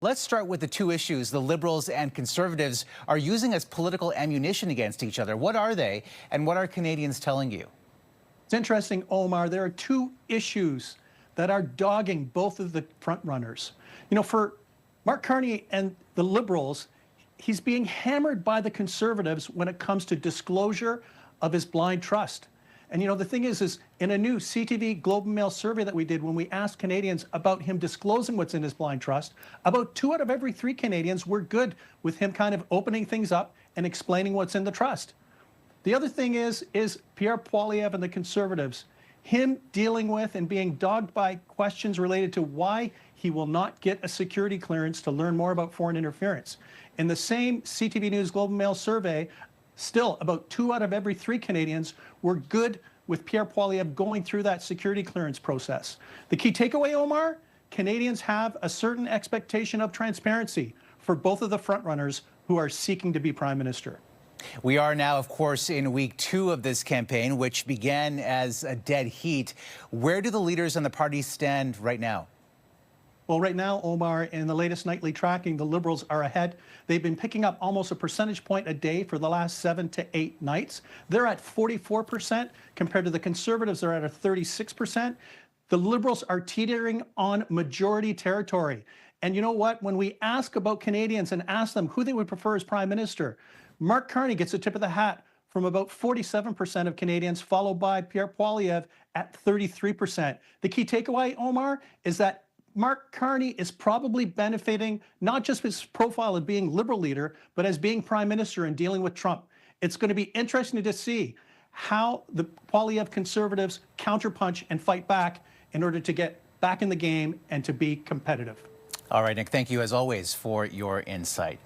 Let's start with the two issues the Liberals and Conservatives are using as political ammunition against each other. What are they, and what are Canadians telling you? It's interesting, Omar. There are two issues that are dogging both of the frontrunners. For Mark Carney and the Liberals, he's being hammered by the Conservatives when it comes to disclosure of his blind trust. And the thing is in a new CTV Globe and Mail survey that we did when we asked Canadians about him disclosing what's in his blind trust, about 2 out of every 3 Canadians were good with him kind of opening things up and explaining what's in the trust. The other thing is Pierre Poilievre and the Conservatives, him dealing with and being dogged by questions related to why he will not get a security clearance to learn more about foreign interference. In the same CTV News Globe and Mail survey, still, about 2 out of every 3 Canadians were good with Pierre Poilievre going through that security clearance process. The key takeaway, Omar, Canadians have a certain expectation of transparency for both of the frontrunners who are seeking to be Prime Minister. We are now, of course, in week 2 of this campaign, which began as a dead heat. Where do the leaders and the parties stand right now? Well, right now, Omar, in the latest nightly tracking, the Liberals are ahead. They've been picking up almost a percentage point a day for the last 7 to 8 nights. They're at 44% compared to the Conservatives. They're at a 36%. The Liberals are teetering on majority territory. And you know what? When we ask about Canadians and ask them who they would prefer as Prime Minister, Mark Carney gets a tip of the hat from about 47% of Canadians, followed by Pierre Poilievre at 33%. The key takeaway, Omar, is that Mark Carney is probably benefiting not just his profile of being Liberal leader, but as being Prime Minister and dealing with Trump. It's going to be interesting to see how the Poilievre Conservatives counterpunch and fight back in order to get back in the game and to be competitive. All right, Nick, thank you as always for your insight.